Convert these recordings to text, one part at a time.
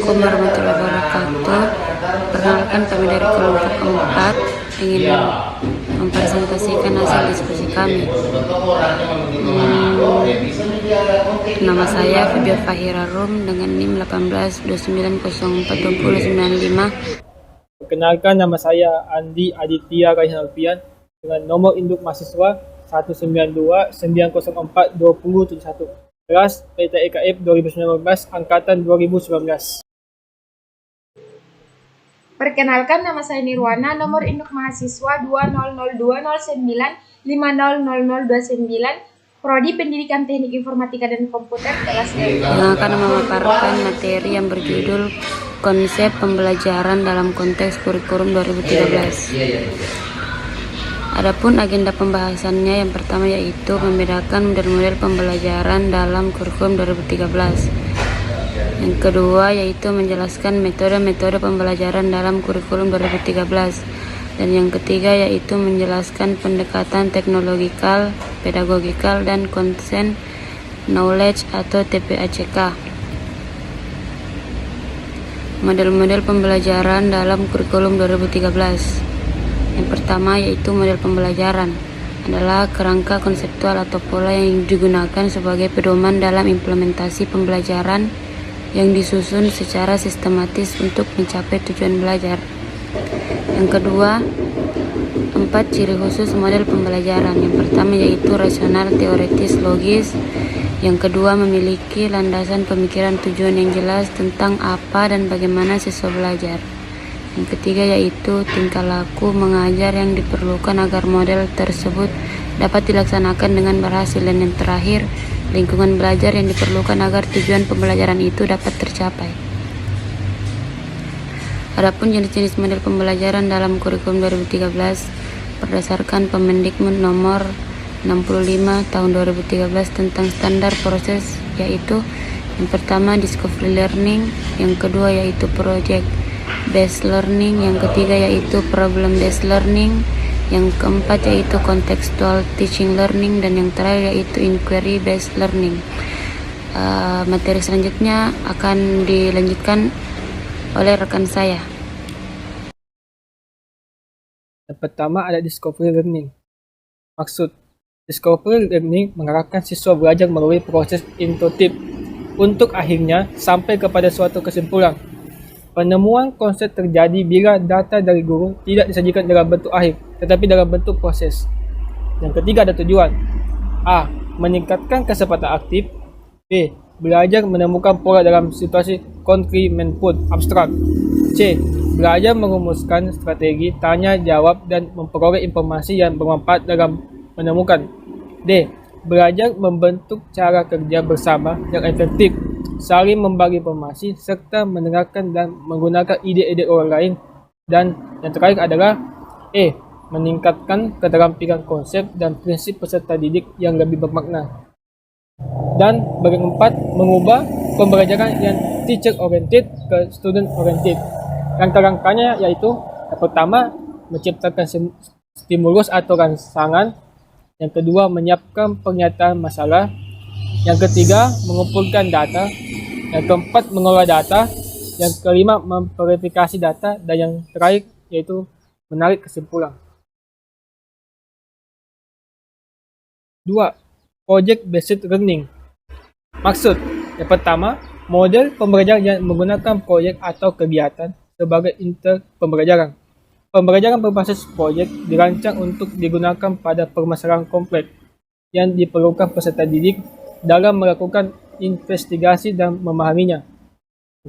Assalamualaikum warahmatullahi wabarakatuh. Perkenalkan, kami dari kelompok 4 ingin mempresentasikan hasil diskusi kami. Nama saya Fibia Fahira Rum dengan NIM 1829042095. Perkenalkan, nama saya Andi Aditya Raihan Alfian dengan nomor induk mahasiswa 192904271, kelas PTEKF 2019 angkatan 2019. Perkenalkan, nama saya Nirwana, nomor induk mahasiswa 200209500029, Prodi Pendidikan Teknik Informatika dan Komputer, kelas D. Yang akan memaparkan materi yang berjudul Konsep Pembelajaran dalam Konteks Kurikulum 2013. Adapun agenda pembahasannya, yang pertama yaitu membedakan model-model pembelajaran dalam kurikulum 2013. Yang kedua yaitu menjelaskan metode-metode pembelajaran dalam kurikulum 2013. Dan yang ketiga yaitu menjelaskan pendekatan teknologikal, pedagogikal, dan content knowledge atau TPACK. Model-model pembelajaran dalam kurikulum 2013. Yang pertama yaitu model pembelajaran adalah kerangka konseptual atau pola yang digunakan sebagai pedoman dalam implementasi pembelajaran yang disusun secara sistematis untuk mencapai tujuan belajar. Yang kedua, 4 ciri khusus model pembelajaran. Yang pertama yaitu rasional, teoritis, logis. Yang kedua, memiliki landasan pemikiran tujuan yang jelas tentang apa dan bagaimana siswa belajar. Yang ketiga yaitu tingkah laku mengajar yang diperlukan agar model tersebut dapat dilaksanakan dengan berhasil. Dan yang terakhir, lingkungan belajar yang diperlukan agar tujuan pembelajaran itu dapat tercapai. Adapun jenis-jenis model pembelajaran dalam kurikulum 2013 berdasarkan Permendikbud nomor 65 tahun 2013 tentang standar proses, yaitu yang pertama discovery learning, yang kedua yaitu project based learning, yang ketiga yaitu problem based learning, yang keempat yaitu contextual teaching learning, dan yang terakhir yaitu inquiry based learning. Materi selanjutnya akan dilanjutkan oleh rekan saya. Yang pertama ada discovery learning. Maksud discovery learning mengarahkan siswa belajar melalui proses intuitif untuk akhirnya sampai kepada suatu kesimpulan. Penemuan konsep terjadi bila data dari guru tidak disajikan dalam bentuk akhir, tetapi dalam bentuk proses. Yang ketiga ada tujuan. A. Meningkatkan kesempatan aktif. B. Belajar menemukan pola dalam situasi concrete input abstrak. C. Belajar merumuskan strategi tanya jawab dan memperoleh informasi yang bermanfaat dalam menemukan. D. Belajar membentuk cara kerja bersama yang efektif, saling membagi informasi, serta mendengarkan dan menggunakan ide-ide orang lain. Dan yang terakhir adalah E. Meningkatkan keterampilan konsep dan prinsip peserta didik yang lebih bermakna. Dan bagian keempat, mengubah pembelajaran yang teacher oriented ke student oriented. Rangka-rangkanya yaitu yang pertama, menciptakan stimulus atau rangsangan. Yang kedua, menyiapkan pernyataan masalah. Yang ketiga, mengumpulkan data. Yang keempat, mengolah data. Yang kelima, memverifikasi data. Dan yang terakhir yaitu menarik kesimpulan. 2. Project based learning. Maksud yang pertama, model pembelajaran yang menggunakan proyek atau kegiatan sebagai inter pembelajaran. Pembelajaran berbasis proyek dirancang untuk digunakan pada permasalahan kompleks yang diperlukan peserta didik dalam melakukan investigasi dan memahaminya.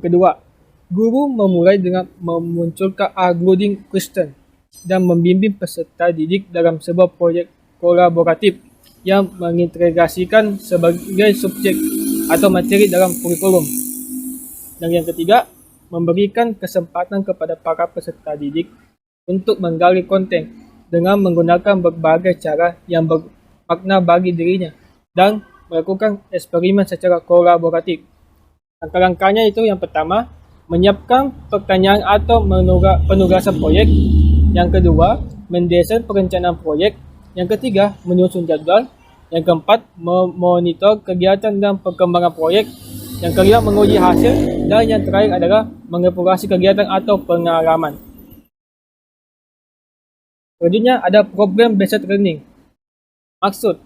Yang kedua, guru memulai dengan memunculkan arguing question dan membimbing peserta didik dalam sebuah proyek kolaboratif yang mengintegrasikan sebagai subjek atau materi dalam kurikulum. Dan yang ketiga, memberikan kesempatan kepada para peserta didik untuk menggali konten dengan menggunakan berbagai cara yang bermakna bagi dirinya dan melakukan eksperimen secara kolaboratif. Rangka-rangkanya itu yang pertama, menyiapkan pertanyaan atau penugasan proyek. Yang kedua, mendesain perencanaan proyek. Yang ketiga, menyusun jadwal. Yang keempat, memonitor kegiatan dan perkembangan proyek. Yang kelima, menguji hasil. Dan yang terakhir adalah mengevaluasi kegiatan atau pengalaman. Selanjutnya ada program based learning. Maksud,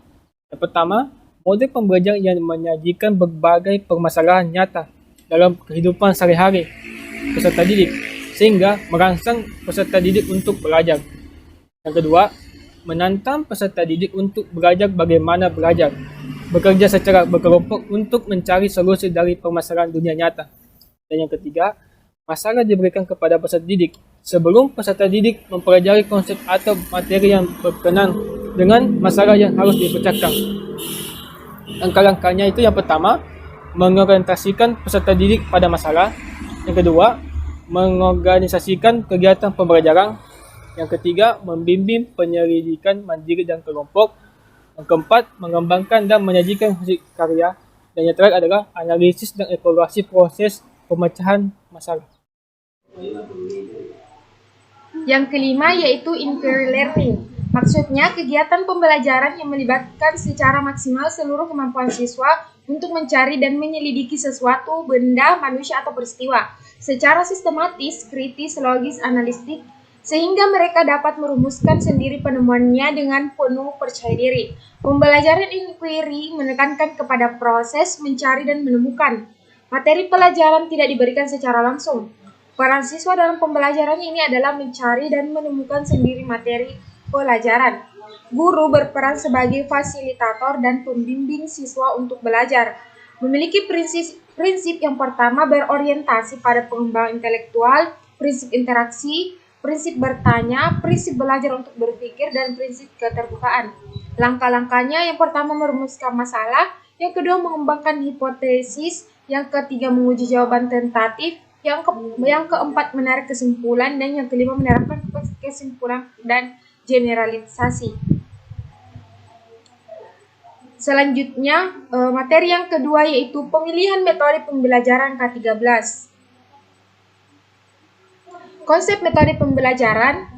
yang pertama, model pembelajaran yang menyajikan berbagai permasalahan nyata dalam kehidupan sehari-hari peserta didik sehingga merangsang peserta didik untuk belajar. Yang kedua, menantang peserta didik untuk belajar bagaimana belajar, bekerja secara berkelompok untuk mencari solusi dari permasalahan dunia nyata. Dan yang ketiga, masalah diberikan kepada peserta didik sebelum peserta didik mempelajari konsep atau materi yang berkenaan dengan masalah yang harus dipecahkan. Langkah-langkahnya itu yang pertama, mengorientasikan peserta didik pada masalah. Yang kedua, mengorganisasikan kegiatan pembelajaran. Yang ketiga, membimbing penyelidikan mandiri dan kelompok. Yang keempat, mengembangkan dan menyajikan hasil karya. Dan yang terakhir adalah analisis dan evaluasi proses pemecahan masalah. Yang kelima yaitu inquiry learning. Maksudnya kegiatan pembelajaran yang melibatkan secara maksimal seluruh kemampuan siswa untuk mencari dan menyelidiki sesuatu, benda, manusia, atau peristiwa secara sistematis, kritis, logis, analitik, sehingga mereka dapat merumuskan sendiri penemuannya dengan penuh percaya diri. Pembelajaran inquiry menekankan kepada proses mencari dan menemukan. Materi pelajaran tidak diberikan secara langsung. Peran siswa dalam pembelajaran ini adalah mencari dan menemukan sendiri materi pelajaran. Guru berperan sebagai fasilitator dan pembimbing siswa untuk belajar. Memiliki prinsip yang pertama berorientasi pada pengembangan intelektual, prinsip interaksi, prinsip bertanya, prinsip belajar untuk berpikir, dan prinsip keterbukaan. Langkah-langkahnya yang pertama merumuskan masalah, yang kedua mengembangkan hipotesis, yang ketiga menguji jawaban tentatif, yang keempat menarik kesimpulan, dan yang kelima menerapkan kesimpulan dan generalisasi. Selanjutnya, materi yang kedua yaitu pemilihan metode pembelajaran K13. Konsep metode pembelajaran.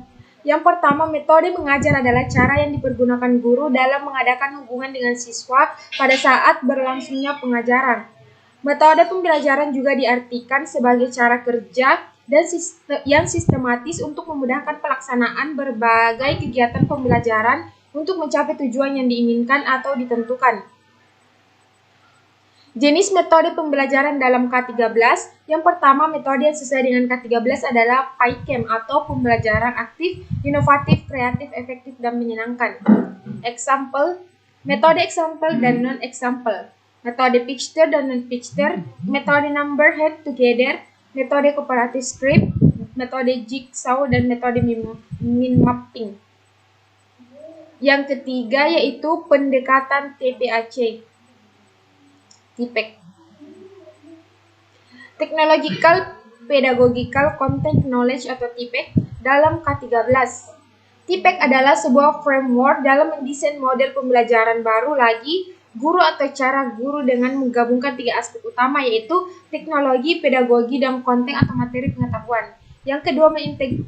Yang pertama, metode mengajar adalah cara yang dipergunakan guru dalam mengadakan hubungan dengan siswa pada saat berlangsungnya pengajaran. Metode pembelajaran juga diartikan sebagai cara kerja yang sistematis untuk memudahkan pelaksanaan berbagai kegiatan pembelajaran untuk mencapai tujuan yang diinginkan atau ditentukan. Jenis metode pembelajaran dalam K13, yang pertama metode yang sesuai dengan K13 adalah PyChem atau pembelajaran aktif, inovatif, kreatif, efektif, dan menyenangkan. Example, metode example dan non-example, metode picture dan non-picture, metode number head together, metode cooperative script, metode jigsaw, dan metode mind mapping. Yang ketiga yaitu pendekatan TPAC. TIPEC. Technological Pedagogical Content Knowledge atau TIPEC dalam K13. TIPEC adalah sebuah framework dalam mendesain model pembelajaran baru lagi guru atau cara guru dengan menggabungkan tiga aspek utama yaitu teknologi, pedagogi, dan konten atau materi pengetahuan. Yang kedua,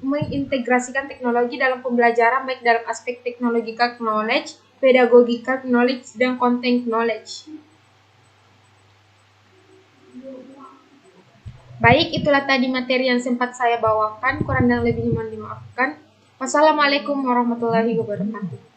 mengintegrasikan teknologi dalam pembelajaran baik dalam aspek technological knowledge, pedagogical knowledge, dan content knowledge. Baik, itulah tadi materi yang sempat saya bawakan. Kurang dan lebihnya mohon dimaafkan. Wassalamualaikum warahmatullahi wabarakatuh.